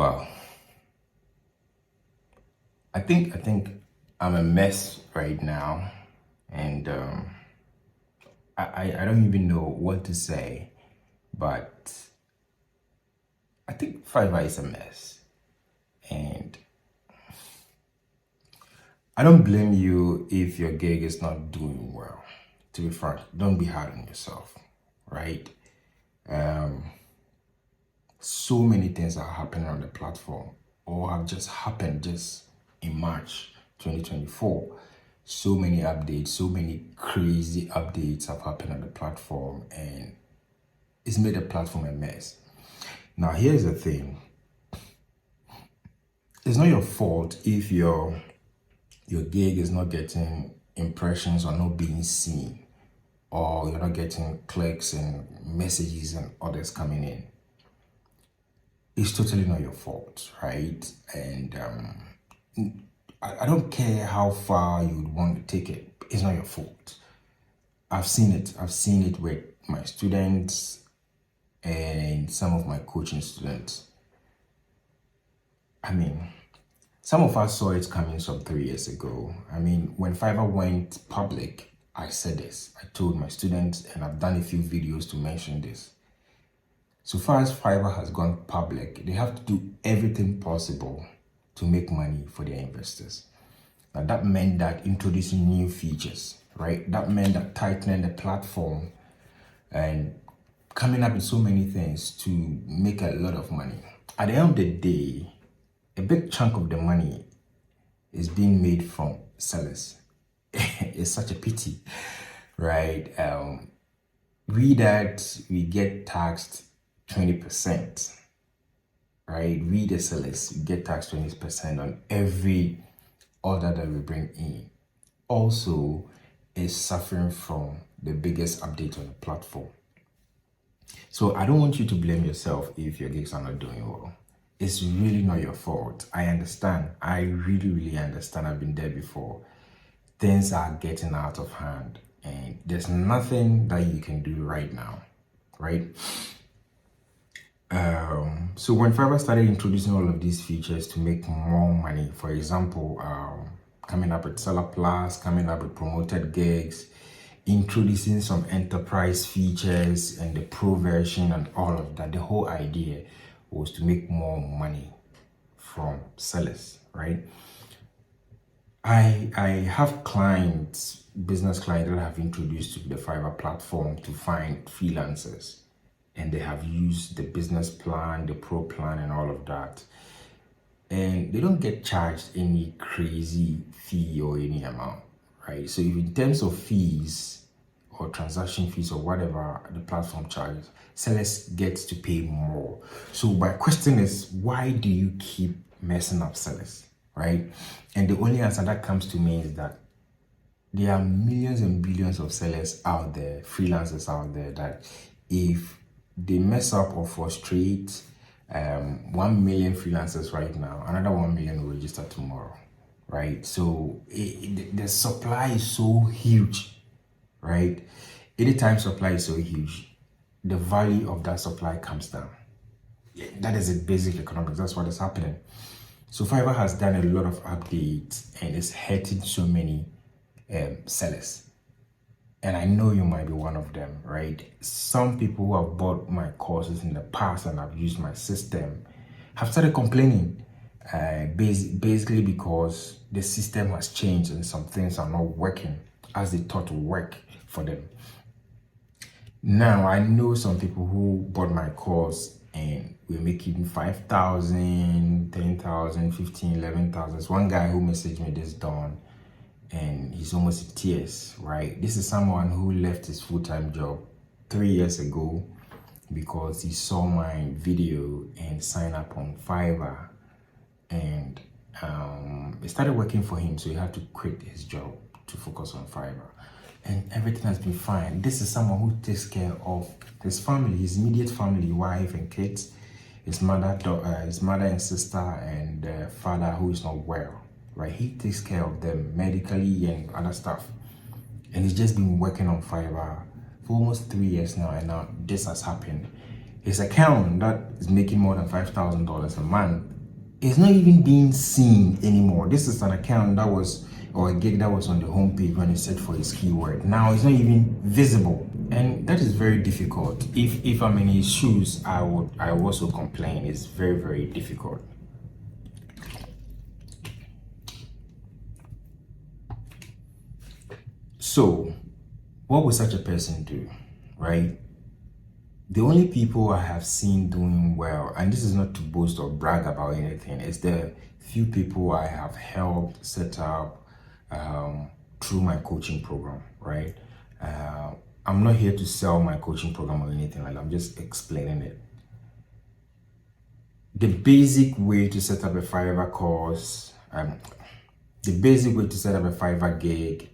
Well, I think I'm a mess right now, and I don't even know what to say, but I think Fiverr is a mess, and I don't blame you if your gig is not doing well. To be frank, don't be hard on yourself, right? Um, so many things are happening on the platform, or have just happened just in March 2024. So many updates, so many crazy updates have happened on the platform, and it's made the platform a mess. Now, here's the thing: it's not your fault if your gig is not getting impressions or not being seen, or you're not getting clicks and messages and others coming in. It's totally not your fault, right? And I don't care how far you'd want to take it. It's not your fault. I've seen it. I've seen it with my students and some of my coaching students. I mean, some of us saw it coming some 3 years ago. I mean, when Fiverr went public, I said this. I told my students, and I've done a few videos to mention this. So far as Fiverr has gone public, they have to do everything possible to make money for their investors. Now, that meant that introducing new features, right? That meant that tightening the platform and coming up with so many things to make a lot of money. At the end of the day, a big chunk of the money is being made from sellers. It's such a pity, right? We get taxed 20%, right? We the sellers get taxed 20% on every order that we bring in. Also, is suffering from the biggest update on the platform. So I don't want you to blame yourself if your gigs are not doing well. It's really not your fault. I understand. I really understand. I've been there before. Things are getting out of hand, and there's nothing that you can do right now, right? So when Fiverr started introducing all of these features to make more money, for example, coming up with Seller Plus, coming up with promoted gigs, introducing some enterprise features and the pro version and all of that, the whole idea was to make more money from sellers, right? I have clients, business clients that I have introduced to the Fiverr platform to find freelancers, and they have used the business plan, the pro plan, and all of that. And they don't get charged any crazy fee or any amount, right? So if in terms of fees or transaction fees or whatever the platform charges, sellers get to pay more. So my question is, why do you keep messing up sellers, right? And the only answer that comes to me is that there are millions and billions of sellers out there, freelancers out there, that if they mess up or frustrate 1 million freelancers right now, another 1 million will register tomorrow, right? So the supply is so huge, right? Anytime supply is so huge, the value of that supply comes down. That is the basic economics. That's what is happening. So Fiverr has done a lot of updates, and it's hurting so many sellers. And I know you might be one of them, right? Some people who have bought my courses in the past and have used my system have started complaining, basically because the system has changed and some things are not working as they thought to work for them. Now, I know some people who bought my course and we're making 5,000, 10,000, 15, 11,000. There's one guy who messaged me this dawn, and he's almost in tears, right? This is someone who left his full-time job 3 years ago because he saw my video and signed up on Fiverr, and it started working for him, so he had to quit his job to focus on Fiverr, and everything has been fine. This is someone who takes care of his family, his immediate family, wife and kids, his mother and sister, and father who is not well, right? He takes care of them medically and other stuff, and he's just been working on Fiverr for almost 3 years now, and now this has happened. his account that is making more than $5,000 a month is not even being seen anymore. This is an account that was, or a gig that was on the homepage when he searched for his keyword. Now it's not even visible, and that is very difficult. If I'm in his shoes, I would also complain. It's very, very difficult. So, what would such a person do, right? The only people I have seen doing well, and this is not to boast or brag about anything, it's the few people I have helped set up through my coaching program, right? I'm not here to sell my coaching program or anything like that. I'm just explaining it. The basic way to set up a Fiverr course, the basic way to set up a Fiverr gig,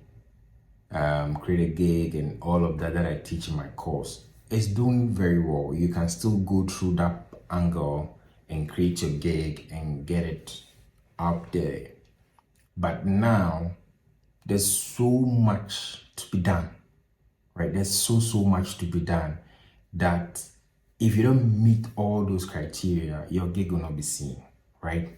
create a gig, and all of that I teach in my course is doing very well. You can still go through that angle and create your gig and get it up there. But now there's so much to be done, right? There's so much to be done that if you don't meet all those criteria, your gig will not be seen, right?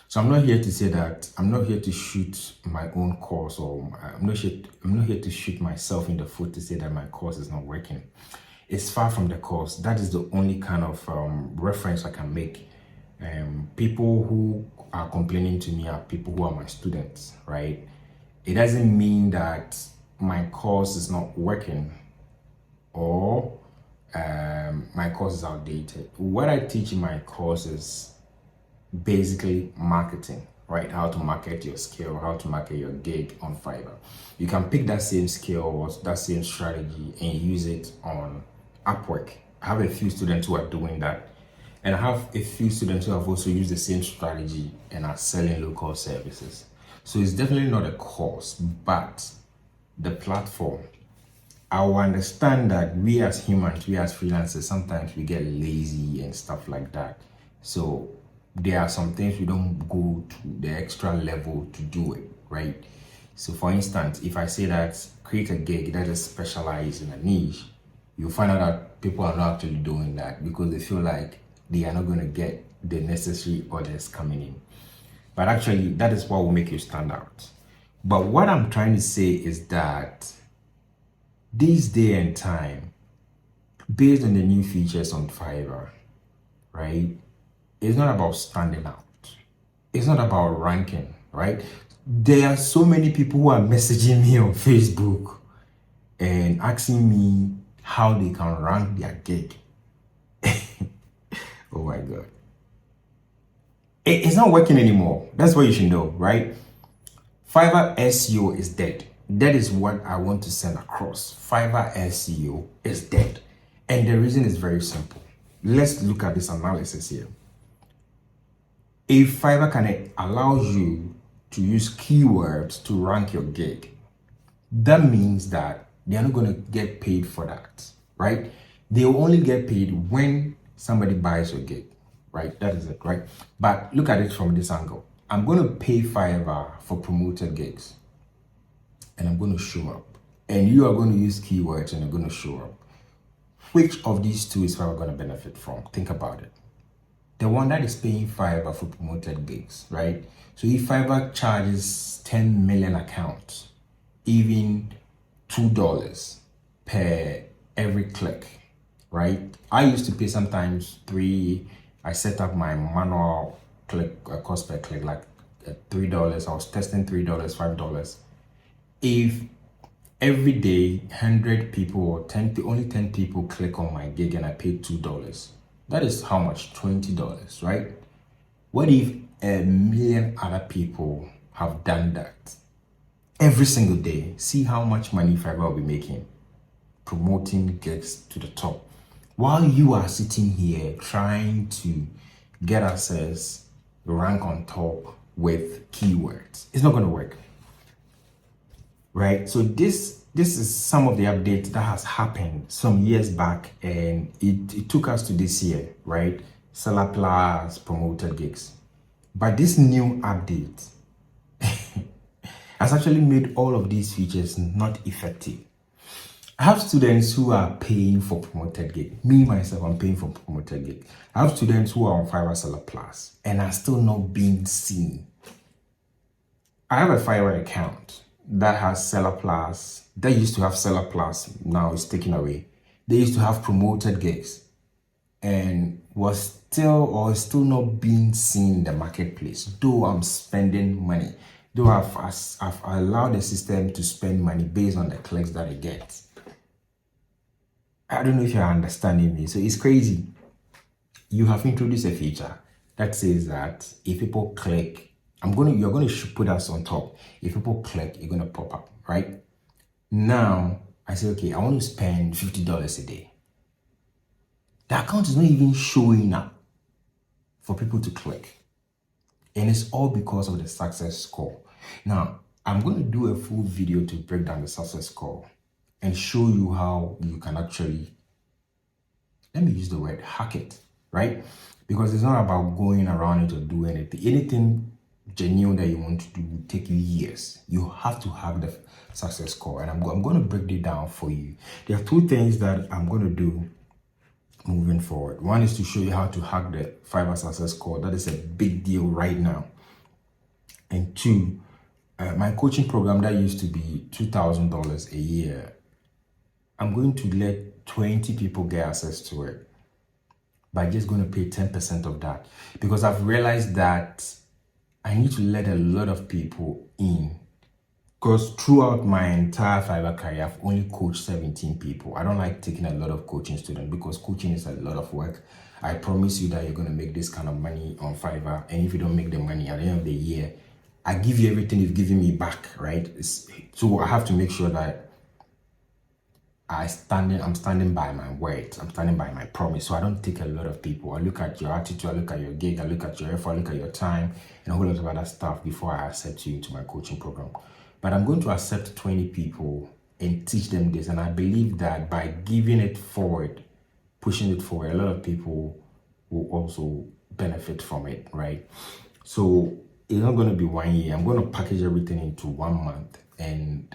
So I'm not here to say that, I'm not here to shoot my own course, or I'm not here to shoot myself in the foot to say that my course is not working. It's far from the course. That is the only kind of reference I can make. People who are complaining to me are people who are my students, right? It doesn't mean that my course is not working or my course is outdated. What I teach in my course is basically marketing, right? How to market your skill, how to market your gig on Fiverr. You can pick that same skill or that same strategy and use it on Upwork. I have a few students who are doing that, and I have a few students who have also used the same strategy and are selling local services. So it's definitely not a course, but the platform. I will understand that we as humans, we as freelancers, sometimes we get lazy and stuff like that. So there are some things we don't go to the extra level to do it, right? So for instance, if I say that create a gig that is specialized in a niche, you'll find out that people are not actually doing that because they feel like they are not going to get the necessary orders coming in. But actually, that is what will make you stand out. But what I'm trying to say is that this day and time, based on the new features on Fiverr, right? It's not about standing out. It's not about ranking, right? There are so many people who are messaging me on Facebook and asking me how they can rank their gig. Oh my God. It's not working anymore. That's what you should know, right? Fiverr SEO is dead. That is what I want to send across. Fiverr SEO is dead. And the reason is very simple. Let's look at this analysis here. If Fiverr can allow you to use keywords to rank your gig, that means that they're not going to get paid for that, right? They will only get paid when somebody buys your gig, right? That is it, right? But look at it from this angle. I'm going to pay Fiverr for promoted gigs, and I'm going to show up. And you are going to use keywords and you're going to show up. Which of these two is Fiverr going to benefit from? Think about it. The one that is paying Fiverr for promoted gigs, right? So if Fiverr charges 10 million accounts, even $2 per every click, right? I used to pay sometimes I set up my manual click cost per click like $3. I was testing $3, $5. If every day 100 people or only 10 people click on my gig and I paid $2, that is how much? $20, right? What if 1 million other people have done that every single day? See how much money Fiverr will be making promoting gigs to the top, while you are sitting here trying to get access, rank on top with keywords. It's not going to work, right? So this is some of the updates that has happened some years back, and it took us to this year, right? Seller Plus, promoted gigs. But this new update has actually made all of these features not effective. I have students who are paying for promoted gig. Me, myself, I'm paying for promoted gig. I have students who are on Fiverr Seller Plus and are still not being seen. I have a Fiverr account that has Seller Plus. They used to have Seller Plus, now it's taken away. They used to have promoted gigs and was still or is still not being seen in the marketplace, though I'm spending money. Though I've allowed the system to spend money based on the clicks that it gets. I don't know if you're understanding me. So it's crazy. You have introduced a feature that says that if people click, you're gonna put us on top. If people click, you're gonna pop up, right? Now I say, okay, I want to spend $50 a day. The account is not even showing up for people to click. And it's all because of the success score. Now, I'm going to do a full video to break down the success score and show you how you can actually, let me use the word, hack it, right? Because it's not about going around it or do anything. Anything genuine that you want to do will take you years. You have to have the success score. And I'm going to break it down for you. There are two things that I'm going to do moving forward. One is to show you how to hack the Fiverr success score. That is a big deal right now. And two, my coaching program that used to be $2,000 a year, I'm going to let 20 people get access to it by just going to pay 10% of that, because I've realized that I need to let a lot of people in. Because throughout my entire Fiverr career, I've only coached 17 people. I don't like taking a lot of coaching students because coaching is a lot of work. I promise you that you're going to make this kind of money on Fiverr. And if you don't make the money at the end of the year, I give you everything you've given me back, right? So I have to make sure that I'm standing by my word. I'm standing by my promise. So I don't take a lot of people. I look at your attitude, I look at your gig, I look at your effort, I look at your time, and a whole lot of other stuff before I accept you into my coaching program. But I'm going to accept 20 people and teach them this. And I believe that by giving it forward, pushing it forward, a lot of people will also benefit from it, right? So it's not going to be 1 year. I'm going to package everything into 1 month and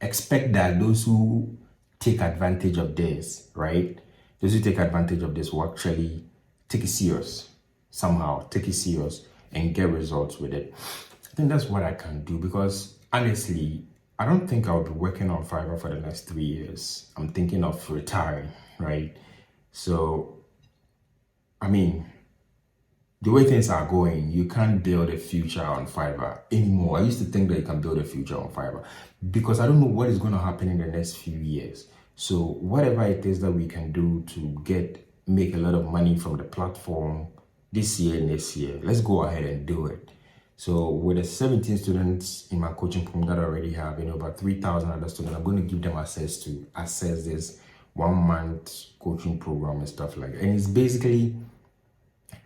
expect that those who take advantage of this, right? Those who take advantage of this will actually take it serious somehow, take it serious and get results with it. I think that's what I can do, because honestly, I don't think I'll be working on Fiverr for the next 3 years. I'm thinking of retiring, right? So, I mean, the way things are going, you can't build a future on Fiverr anymore. I used to think that you can build a future on Fiverr because I don't know what is going to happen in the next few years. So whatever it is that we can do to make a lot of money from the platform this year, next year, let's go ahead and do it. So with the 17 students in my coaching program that I already have, about 3,000 other students, I'm going to give them access to access this 1 month coaching program and stuff like that. And it's basically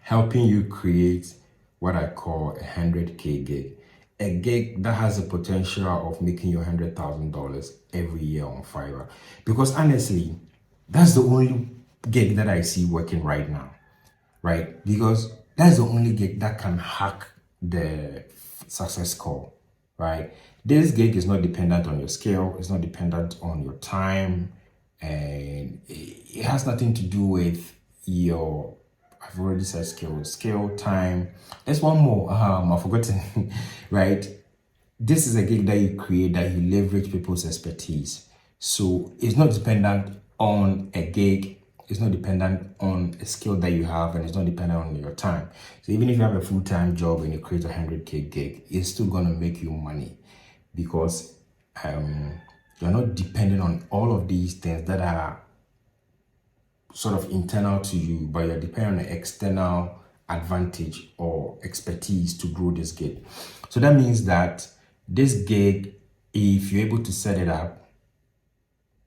helping you create what I call a 100K gig. A gig that has the potential of making you $100,000 every year on Fiverr. Because honestly, that's the only gig that I see working right now, right? Because that's the only gig that can hack the success score, right? This gig is not dependent on your skill, it's not dependent on your time, and it has nothing to do with your, I've already said skill, time. There's one more, I've forgotten, right? This is a gig that you create, that you leverage people's expertise. So it's not dependent on a gig, it's not dependent on a skill that you have, and it's not dependent on your time. So even if you have a full-time job and you create a 100K gig, it's still gonna make you money, because you're not dependent on all of these things that are sort of internal to you, but you're dependent on an external advantage or expertise to grow this gig. So that means that this gig, if you're able to set it up,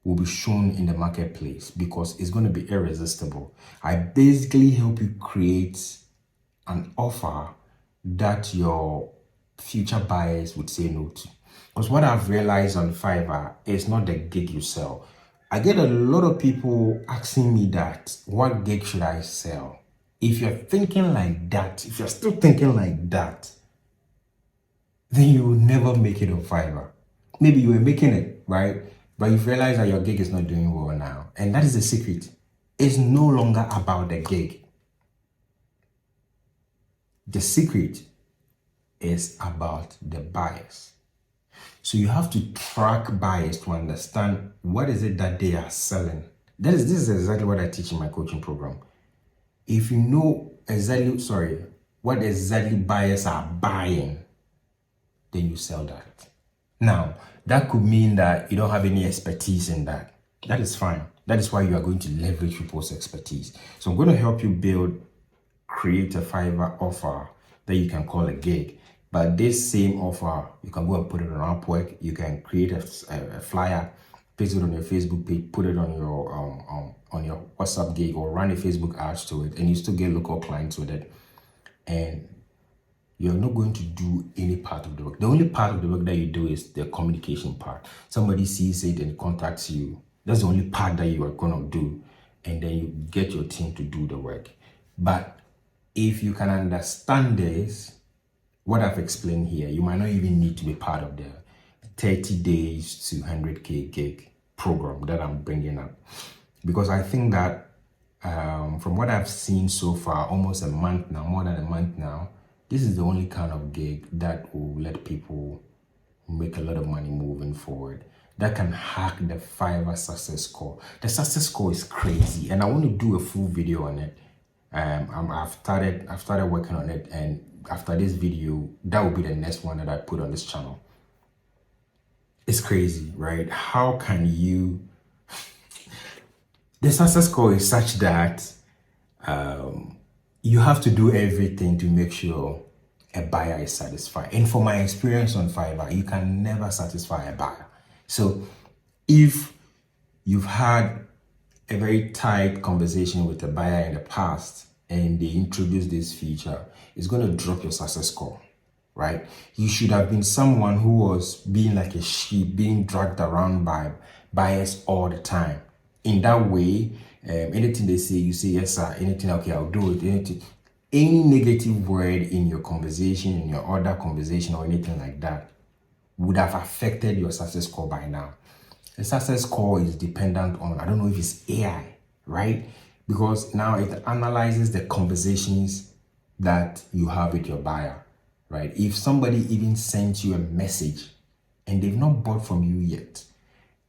will be shown in the marketplace because it's going to be irresistible. I basically help you create an offer that your future buyers would say no to. Because what I've realized on Fiverr is not the gig you sell. I get a lot of people asking me that, what gig should I sell? If you're thinking like that, if you're still thinking like that, then you will never make it on Fiverr. Maybe you were making it, right? but you've realized that your gig is not doing well now. And that is the secret. It's no longer about the gig. The secret is about the buyers. So you have to track buyers to understand what is it that they are selling. This is exactly what I teach in my coaching program. If you know what exactly buyers are buying, then you sell that. Now, that could mean that you don't have any expertise in that. That is fine. That is why you are going to leverage people's expertise. So I'm going to help you create a Fiverr offer that you can call a gig. But this same offer, you can go and put it on Upwork. You can create a flyer, paste it on your Facebook page, put it on your WhatsApp gig, or run a Facebook ads to it, and you still get local clients with it. And you're not going to do any part of the work. The only part of the work that you do is the communication part. Somebody sees it and contacts you. That's the only part that you are going to do. And then you get your team to do the work. But if you can understand this, what I've explained here, you might not even need to be part of the 30 days to 100K gig program that I'm bringing up. Because I think that from what I've seen so far, almost a month now, more than a month now, this is the only kind of gig that will let people make a lot of money moving forward. That can hack the Fiverr success score. The success score is crazy, and I want to do a full video on it. I've started working on it, and after this video, that will be the next one that I put on this channel. It's crazy, right? How can you? The success score is such that you have to do everything to make sure a buyer is satisfied. And from my experience on Fiverr, you can never satisfy a buyer. So if you've had a very tight conversation with a buyer in the past and they introduce this feature, it's going to drop your success score, right? You should have been someone who was being like a sheep, being dragged around by buyers all the time. In that way, anything they say, you say, yes, sir, anything, okay, I'll do it, anything. Any negative word in your conversation, in your other conversation or anything like that would have affected your success score by now. The success score is dependent on, I don't know if it's AI, right? Because now it analyzes the conversations that you have with your buyer, right? If somebody even sent you a message and they've not bought from you yet,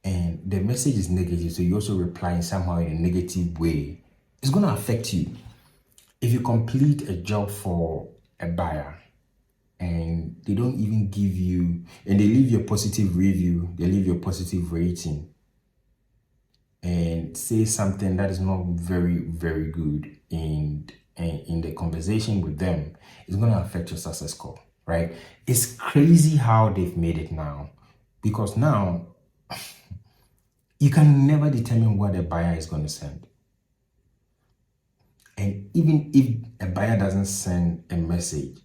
and the message is negative, so you also reply somehow in a negative way, it's going to affect you. If you complete a job for a buyer and they don't even give you, and they leave you a positive review, they leave you a positive rating, and say something that is not very, very good in the conversation with them, it's going to affect your success score, right? It's crazy how they've made it now, because now you can never determine what a buyer is going to send. And even if a buyer doesn't send a message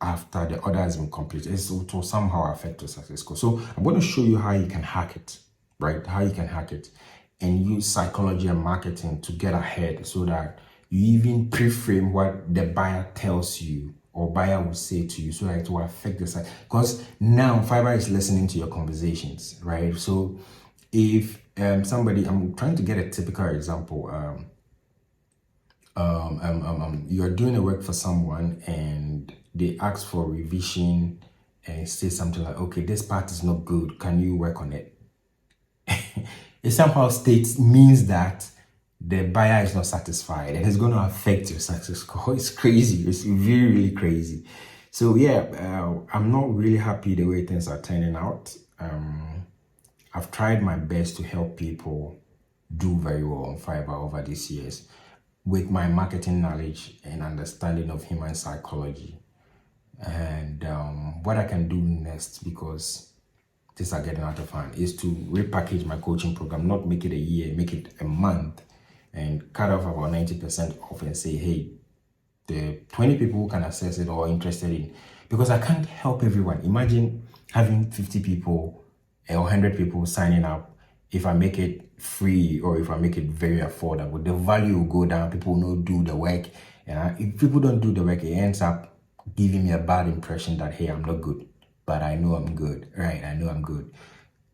after the order has been completed, it will somehow affect your success score. So I'm going to show you how you can hack it, right? How you can hack it and use psychology and marketing to get ahead so that you even pre-frame what the buyer tells you or buyer will say to you so that it will affect the site. Because now Fiverr is listening to your conversations, right? So if somebody, I'm trying to get a typical example. You're doing a work for someone and they ask for revision and say something like, okay, this part is not good, can you work on it? It somehow means that the buyer is not satisfied and it's going to affect your success score. It's crazy. It's really, really crazy. So yeah, I'm not really happy the way things are turning out. I've tried my best to help people do very well on Fiverr over these years with my marketing knowledge and understanding of human psychology. And what I can do next, because things are getting out of hand, is to repackage my coaching program, not make it a year, make it a month, and cut off about 90% off and say, hey, the 20 people who can access it or are interested in, because I can't help everyone. Imagine having 50 people or 100 people signing up. If I make it free or if I make it very affordable, the value will go down. People will not do the work. And if people don't do the work, it ends up giving me a bad impression that, hey, I'm not good. But I know I'm good, right? I know I'm good.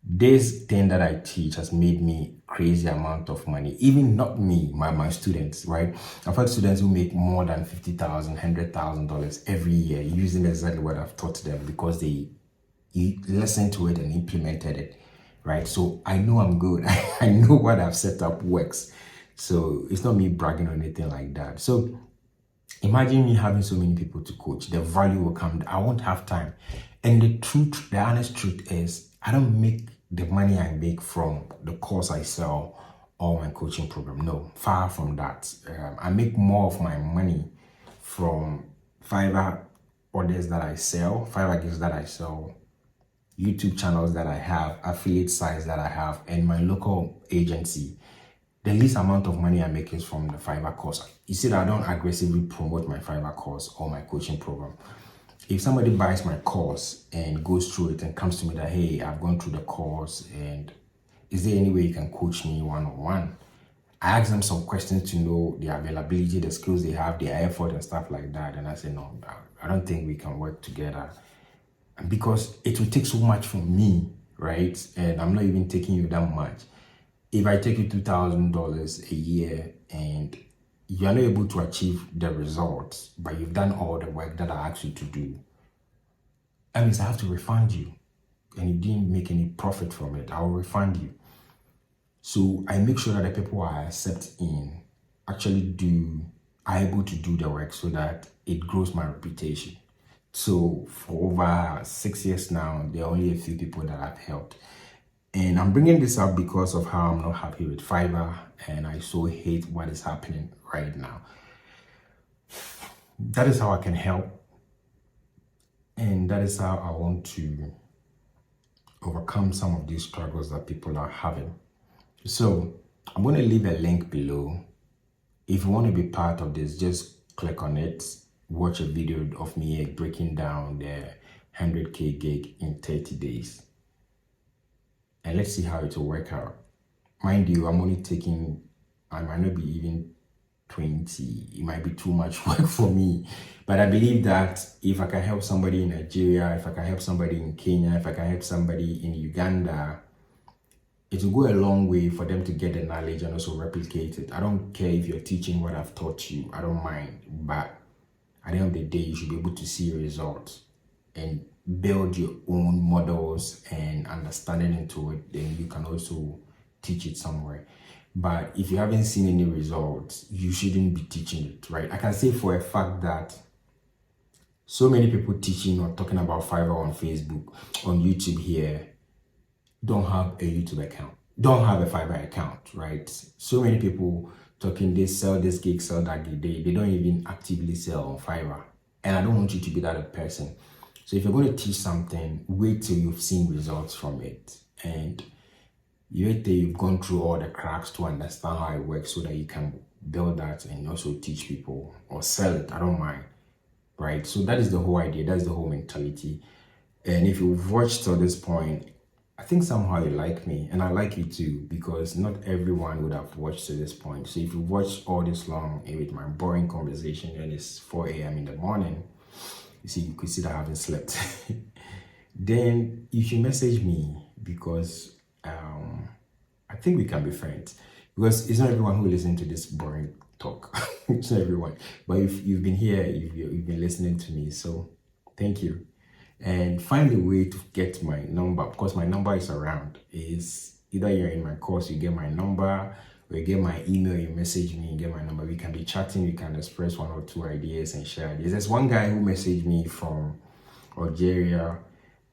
This thing that I teach has made me crazy amount of money. Even not me, my students, right? I've had students who make more than $50,000, $100,000 every year using exactly what I've taught them because they listened to it and implemented it, right? So I know I'm good. I know what I've set up works. So it's not me bragging or anything like that. So imagine me having so many people to coach. The value will come. I won't have time. And the truth, the honest truth is, I don't make the money I make from the course I sell or my coaching program. No, far from that. I make more of my money from Fiverr orders that I sell, Fiverr gigs that I sell, YouTube channels that I have, affiliate sites that I have, and my local agency. The least amount of money I make is from the Fiverr course. You see that I don't aggressively promote my Fiverr course or my coaching program. If somebody buys my course and goes through it and comes to me that, hey, I've gone through the course and is there any way you can coach me one-on-one? I ask them some questions to know their availability, the skills they have, their effort and stuff like that. And I say, no, I don't think we can work together because it will take so much from me, right? And I'm not even taking you that much. If I take you $2,000 a year and you're not able to achieve the results, but you've done all the work that I asked you to do, that means I have to refund you. And you didn't make any profit from it, I will refund you. So I make sure that the people I accept in actually are able to do the work so that it grows my reputation. So for over 6 years now, there are only a few people that I've helped. And I'm bringing this up because of how I'm not happy with Fiverr and I so hate what is happening right now. That is how I can help. And that is how I want to overcome some of these struggles that people are having. So I'm going to leave a link below. If you want to be part of this, just click on it. Watch a video of me breaking down the 100K gig in 30 days. And let's see how it will work out. Mind you, I'm only taking, I might not be even 20. It might be too much work for me. But I believe that if I can help somebody in Nigeria, if I can help somebody in Kenya, if I can help somebody in Uganda, it will go a long way for them to get the knowledge and also replicate it. I don't care if you're teaching what I've taught you. I don't mind. But at the end of the day, you should be able to see results and build your own models and understanding into it. Then you can also teach it somewhere. But if you haven't seen any results, you shouldn't be teaching it, right? I can say for a fact that so many people teaching or talking about Fiverr on Facebook, on YouTube here, don't have a YouTube account, don't have a Fiverr account, right? So many people talking, they sell this gig, sell that gig, they don't even actively sell on Fiverr. And I don't want you to be that person. So if you're going to teach something, wait till you've seen results from it. And you wait till you've gone through all the cracks to understand how it works so that you can build that and also teach people or sell it. I don't mind, right? So that is the whole idea. That's the whole mentality. And if you've watched till this point, I think somehow you like me, and I like you too, because not everyone would have watched to this point. So if you watched all this long with my boring conversation and it's 4 a.m. in the morning, you could see that I haven't slept. Then you should message me because I think we can be friends. Because it's not everyone who listens to this boring talk. It's not everyone. But if you've been here, you've been listening to me, so thank you. And find a way to get my number, because my number is around. Is either you're in my course, you get my number, or you get my email, you message me, you get my number. We can be chatting, we can express one or two ideas and share ideas. There's one guy who messaged me from Algeria,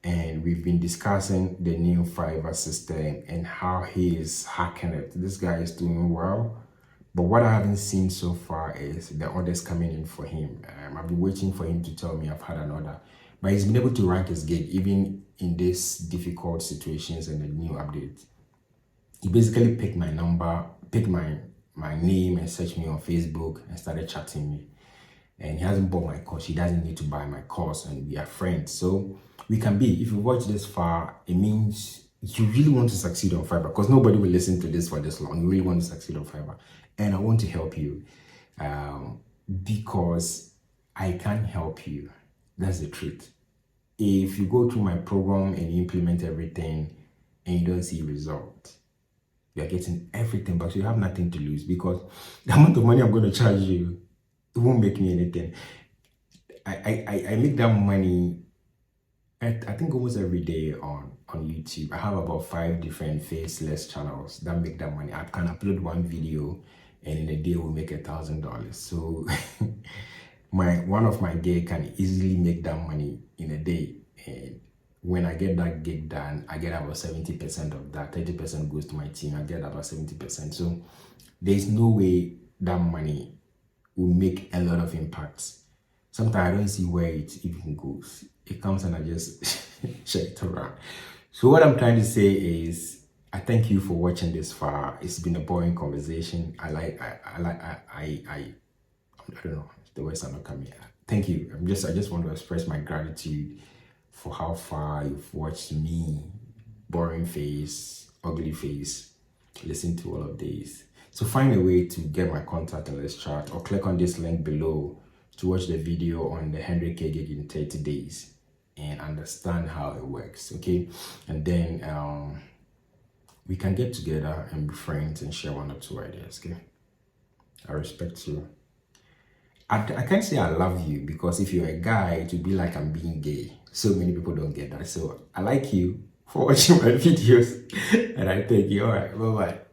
and we've been discussing the new Fiverr system and how he is hacking it. This guy is doing well. But what I haven't seen so far is the orders coming in for him. I've been waiting for him to tell me I've had an order. But he's been able to rank his gig even in these difficult situations and the new updates. He basically picked my number, picked my name and searched me on Facebook and started chatting me. And he hasn't bought my course. He doesn't need to buy my course, and we are friends. So we can be, if you watch this far, it means you really want to succeed on Fiverr, because nobody will listen to this for this long. You really want to succeed on Fiverr. And I want to help you because I can help you. That's the truth. If you go through my program and you implement everything, and you don't see result, you are getting everything back. So you have nothing to lose, because the amount of money I'm going to charge you, it won't make me anything. I make that money, I think almost every day on YouTube. I have about 5 different faceless channels that make that money. I can upload one video and in a day will make $1,000. So one of my gig can easily make that money in a day. And when I get that gig done, I get about 70% of that. 30% goes to my team. I get about 70%. So there's no way that money will make a lot of impacts. Sometimes I don't see where it even goes. It comes and I just share it around. So what I'm trying to say is, I thank you for watching this far. It's been a boring conversation. I don't know, the words are not coming. Thank you. I just want to express my gratitude for how far you've watched me, boring face, ugly face, listen to all of these. So find a way to get my contact and let's chat, or click on this link below to watch the video on the 100K gig in 30 days and understand how it works, okay? And then we can get together and be friends and share 1 or 2 ideas, okay? I respect you. I can't say I love you, because if you're a guy, it would be like I'm being gay. So many people don't get that. So I like you for watching my videos, and I thank you. All right, bye-bye.